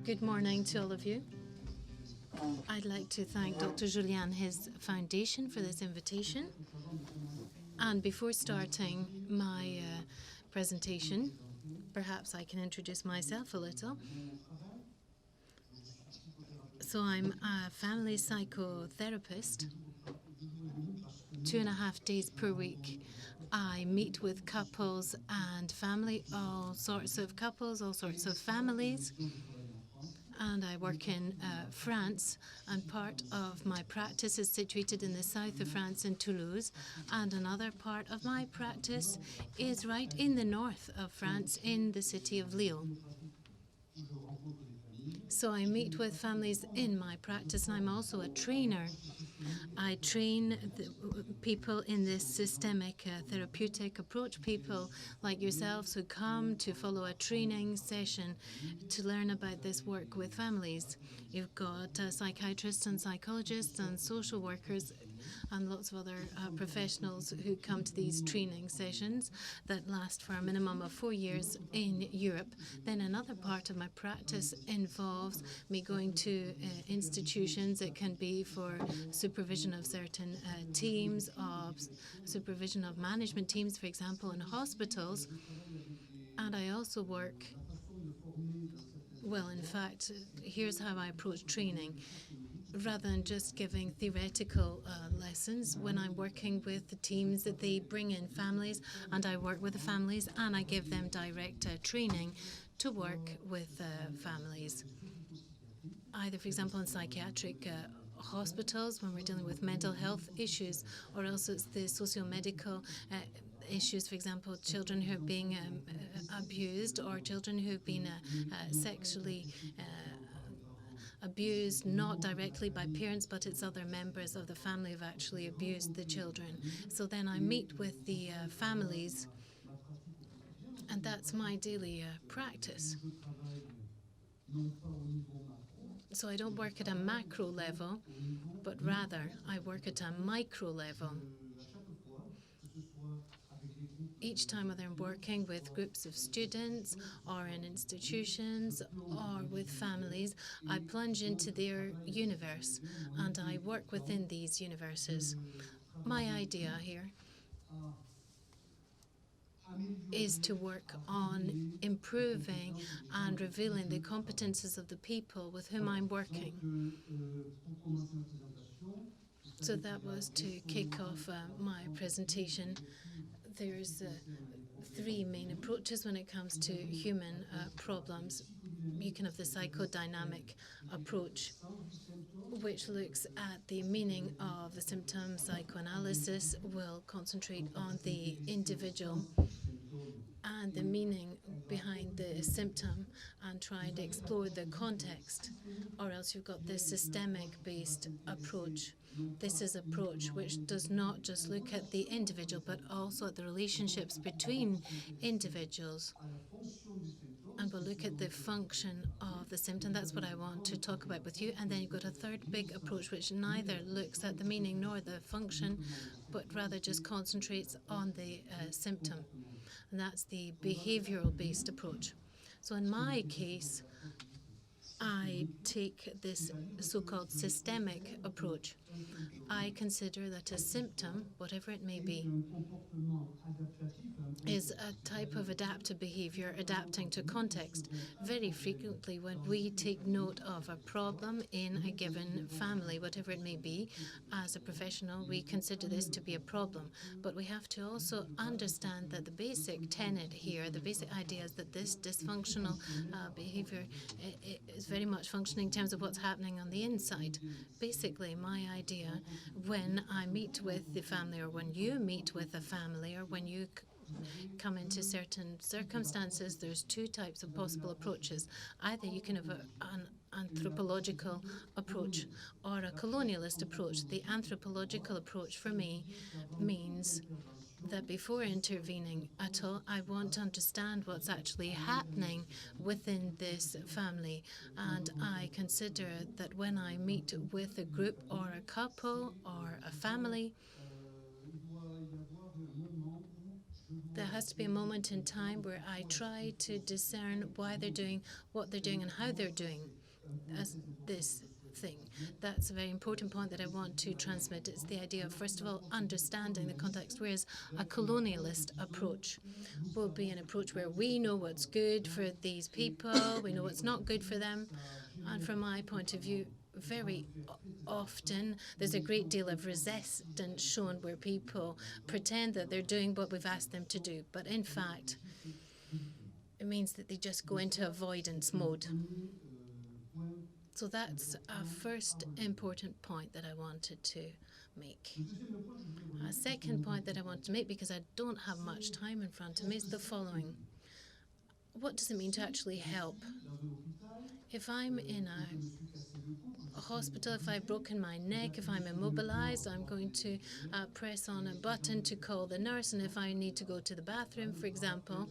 Good morning to all of you. I'd like to thank Dr. Julien and his foundation for this invitation. And before starting my presentation, perhaps I can introduce myself a little. So I'm a family psychotherapist. 2.5 days per week, I meet with couples and family, all sorts of couples, all sorts of families. And I work in France, and part of my practice is situated in the south of France in Toulouse, and another part of my practice is right in the north of France in the city of Lille. So I meet with families in my practice, and I'm also a trainer. I train people in this systemic therapeutic approach, people like yourselves who come to follow a training session to learn about this work with families. You've got psychiatrists and psychologists and social workers and lots of other professionals who come to these training sessions that last for a minimum of 4 years in Europe. Then another part of my practice involves me going to institutions. It can be for supervision of certain teams, of supervision of management teams, for example, in hospitals. And I also work, well, in fact, here's how I approach training. Rather than just giving theoretical lessons, when I'm working with the teams, that they bring in families, and I work with the families, and I give them direct training to work with families. Either, for example, in psychiatric hospitals when we're dealing with mental health issues, or else it's the socio-medical issues, for example, children who are being abused, or children who have been sexually abused, not directly by parents, but it's other members of the family who've actually abused the children. So then I meet with the families, and that's my daily practice. So I don't work at a macro level, but rather I work at a micro level. Each time whether I'm working with groups of students or in institutions or with families, I plunge into their universe and I work within these universes. My idea here is to work on improving and revealing the competences of the people with whom I'm working. So that was to kick off my presentation. There's 3 main approaches when it comes to human problems. You can have the psychodynamic approach, which looks at the meaning of the symptom. Psychoanalysis will concentrate on the individual and the meaning behind the symptom and try to explore the context. Or else you've got this systemic-based approach. This is an approach which does not just look at the individual, but also at the relationships between individuals. And we'll look at the function of the symptom. That's what I want to talk about with you. And then you've got a third big approach, which neither looks at the meaning nor the function, but rather just concentrates on the symptom. And that's the behavioral-based approach. So in my case, I take this so-called systemic approach. I consider that a symptom, whatever it may be, is a type of adaptive behavior adapting to context. Very frequently when we take note of a problem in a given family, whatever it may be, as a professional, we consider this to be a problem. But we have to also understand that the basic tenet here, the basic idea is that this dysfunctional behavior is very much functioning in terms of what's happening on the inside. Basically, my idea when I meet with the family, or when you meet with a family, or when you come into certain circumstances, there's 2 types of possible approaches. Either you can have an anthropological approach or a colonialist approach. The anthropological approach for me means that before intervening at all, I want to understand what's actually happening within this family. And I consider that when I meet with a group or a couple or a family, there has to be a moment in time where I try to discern why they're doing what they're doing and how they're doing as this thing. That's a very important point that I want to transmit. It's the idea of, first of all, understanding the context, whereas a colonialist approach will be an approach where we know what's good for these people, we know what's not good for them, and from my point of view, very often there's a great deal of resistance shown where people pretend that they're doing what we've asked them to do, but in fact it means that they just go into avoidance mode. So that's a first important point that I wanted to make. A second point that I want to make, because I don't have much time in front of me, is the following. What does it mean to actually help? If I'm in a hospital, if I've broken my neck, if I'm immobilized, I'm going to press on a button to call the nurse, and if I need to go to the bathroom, for example,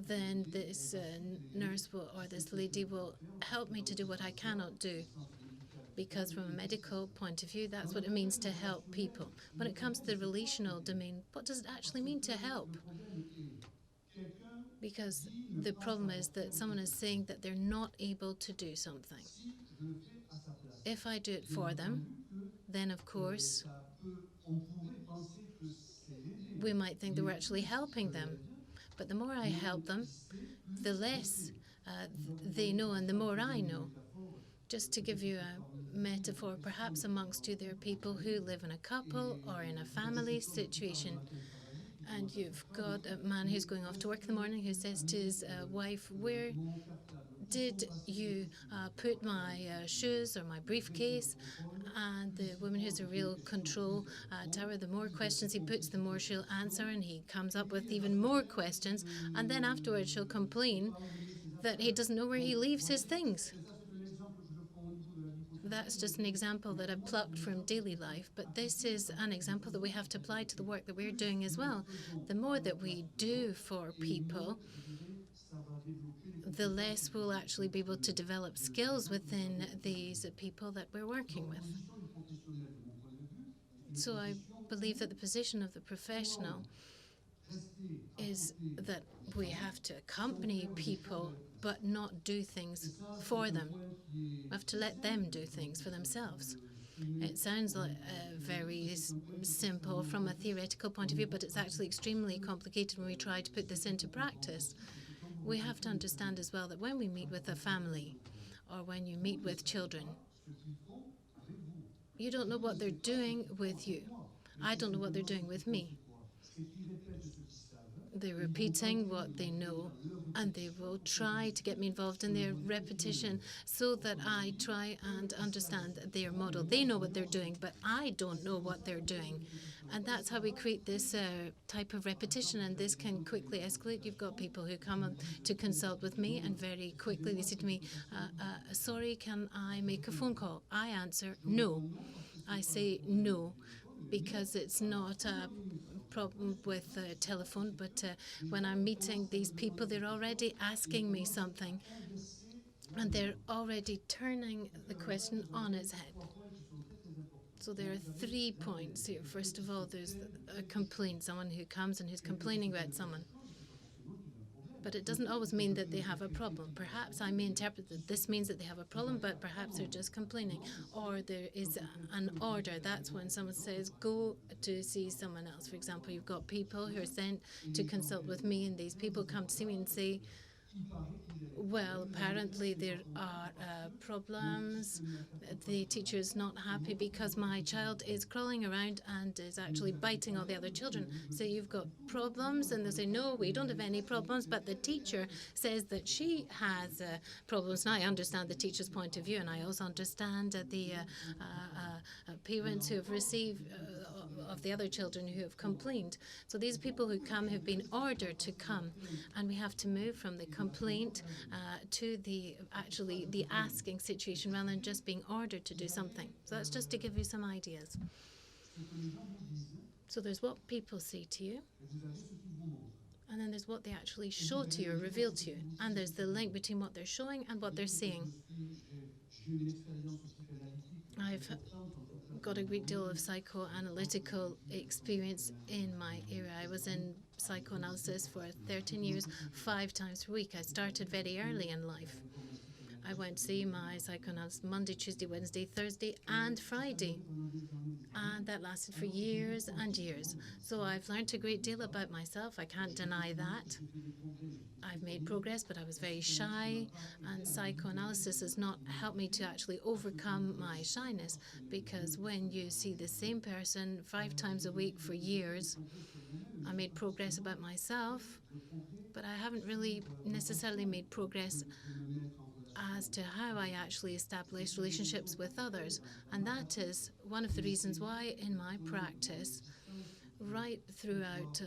then this nurse or this lady will help me to do what I cannot do. Because from a medical point of view, that's what it means to help people. When it comes to the relational domain, what does it actually mean to help? Because the problem is that someone is saying that they're not able to do something. If I do it for them, then of course we might think that we're actually helping them. But the more I help them, the less they know and the more I know. Just to give you a metaphor, perhaps amongst you there are people who live in a couple or in a family situation, and you've got a man who's going off to work in the morning who says to his wife, "Where did you put my shoes or my briefcase?" And the woman who's a real control tower, the more questions he puts, the more she'll answer, and he comes up with even more questions, and then afterwards she'll complain that he doesn't know where he leaves his things. That's just an example that I've plucked from daily life, but this is an example that we have to apply to the work that we're doing as well. The more that we do for people, the less we'll actually be able to develop skills within these people that we're working with. So I believe that the position of the professional is that we have to accompany people but not do things for them. We have to let them do things for themselves. It sounds like very simple from a theoretical point of view, but it's actually extremely complicated when we try to put this into practice. We have to understand as well that when we meet with a family or when you meet with children, you don't know what they're doing with you. I don't know what they're doing with me. They're repeating what they know, and they will try to get me involved in their repetition so that I try and understand their model. They know what they're doing, but I don't know what they're doing. And that's how we create this type of repetition, and this can quickly escalate. You've got people who come to consult with me, and very quickly they say to me, sorry, can I make a phone call? I answer, no. I say no, because it's not a problem with the telephone, but when I'm meeting these people, they're already asking me something, and they're already turning the question on its head. So there are 3 points here. First of all, there's a complaint, someone who comes and who's complaining about someone. But it doesn't always mean that they have a problem. Perhaps I may interpret that this means that they have a problem, but perhaps they're just complaining. Or there is an order. That's when someone says, go to see someone else. For example, you've got people who are sent to consult with me, and these people come to see me and say, well, apparently there are problems. The teacher is not happy because my child is crawling around and is actually biting all the other children. So you've got problems, and they say, no, we don't have any problems, but the teacher says that she has problems. Now, I understand the teacher's point of view, and I also understand the parents who have received of the other children who have complained. So these people who come have been ordered to come, and we have to move from the complaint to the asking situation rather than just being ordered to do something. So that's just to give you some ideas. So there's what people say to you, and then there's what they actually show to you or reveal to you, and there's the link between what they're showing and what they're saying. I've got a great deal of psychoanalytical experience in my area. I was in psychoanalysis for 13 years, 5 times per week. I started very early in life. I went to see my psychoanalyst Monday, Tuesday, Wednesday, Thursday, and Friday. And that lasted for years and years. So I've learned a great deal about myself. I can't deny that. I've made progress, but I was very shy, and psychoanalysis has not helped me to actually overcome my shyness, because when you see the same person 5 times a week for years, I made progress about myself, but I haven't really necessarily made progress as to how I actually establish relationships with others. And that is one of the reasons why in my practice, right throughout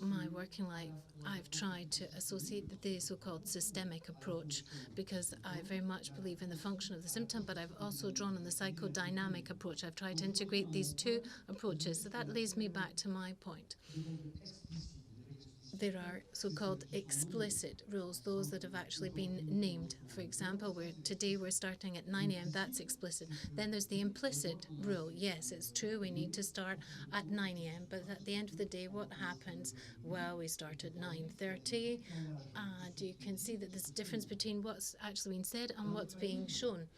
my working life, I've tried to associate the so-called systemic approach, because I very much believe in the function of the symptom, but I've also drawn on the psychodynamic approach. I've tried to integrate these two approaches. So that leads me back to my point. There are so-called explicit rules, those that have actually been named. For example, today we're starting at 9 a.m. That's explicit. Then there's the implicit rule. Yes, it's true, we need to start at 9 a.m. But at the end of the day, what happens? Well, we start at 9:30, and you can see that there's a difference between what's actually being said and what's being shown.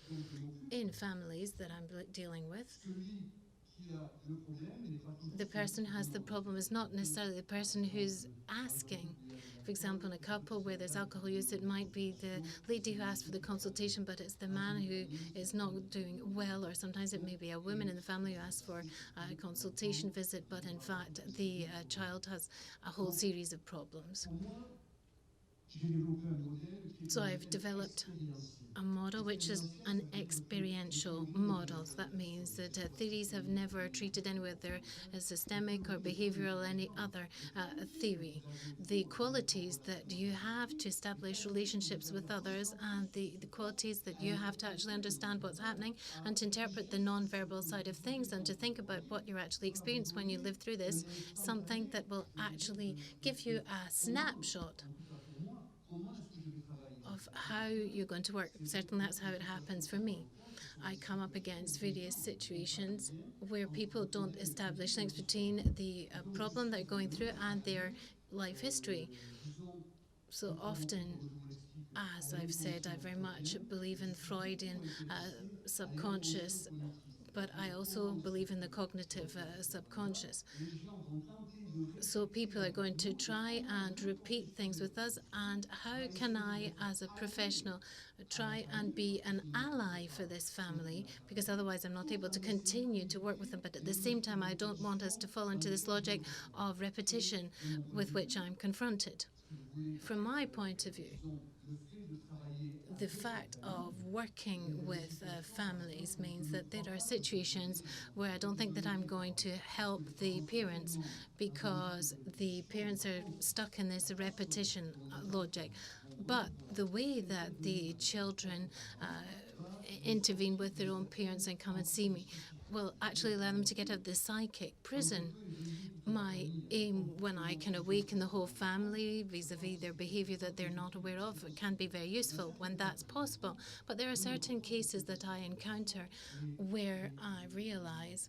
In families that I'm dealing with, the person who has the problem is not necessarily the person who's asking. For example, in a couple where there's alcohol use, it might be the lady who asked for the consultation, but it's the man who is not doing well, or sometimes it may be a woman in the family who asks for a consultation visit, but in fact the child has a whole series of problems. So I've developed a model which is an experiential model. So that means that theories have never treated anyone whether as systemic or behavioral or any other theory. The qualities that you have to establish relationships with others, and the qualities that you have to actually understand what's happening and to interpret the non-verbal side of things and to think about what you're actually experiencing when you live through this, something that will actually give you a snapshot of how you're going to work. Certainly that's how it happens for me. I come up against various situations where people don't establish links between the problem they're going through and their life history. So often, as I've said, I very much believe in Freudian subconscious, but I also believe in the cognitive subconscious. So people are going to try and repeat things with us, and how can I, as a professional, try and be an ally for this family, because otherwise I'm not able to continue to work with them. But at the same time, I don't want us to fall into this logic of repetition with which I'm confronted. From my point of view, the fact of working with families means that there are situations where I don't think that I'm going to help the parents, because the parents are stuck in this repetition logic. But the way that the children intervene with their own parents and come and see me will actually allow them to get out of the psychic prison. My aim, when I can awaken the whole family vis-a-vis their behaviour that they're not aware of, it can be very useful when that's possible. But there are certain cases that I encounter where I realise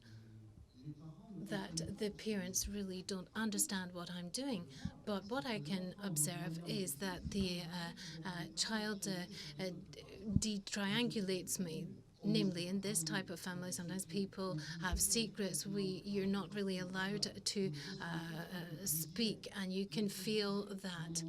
that the parents really don't understand what I'm doing. But what I can observe is that the child de-triangulates me. Namely, in this type of family, sometimes people have secrets. You're not really allowed to speak, and you can feel that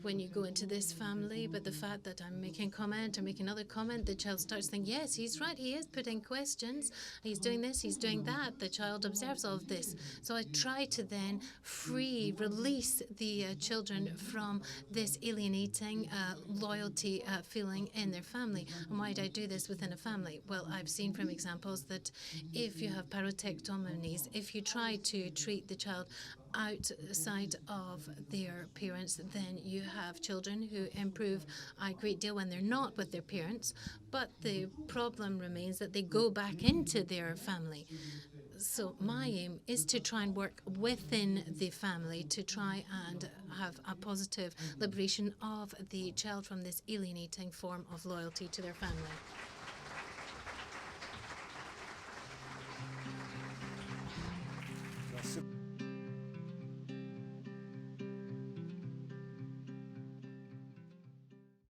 when you go into this family. But the fact that I'm making comment or making another comment, the child starts thinking, yes, he's right, he is putting questions, he's doing this, he's doing that. The child observes all of this. So I try to then release the children from this alienating loyalty feeling in their family. And why do I do this within a family? Well, I've seen from examples that if you have parodictomies, if you try to treat the child outside of their parents, then you have children who improve a great deal when they're not with their parents, but the problem remains that they go back into their family. So my aim is to try and work within the family to try and have a positive liberation of the child from this alienating form of loyalty to their family.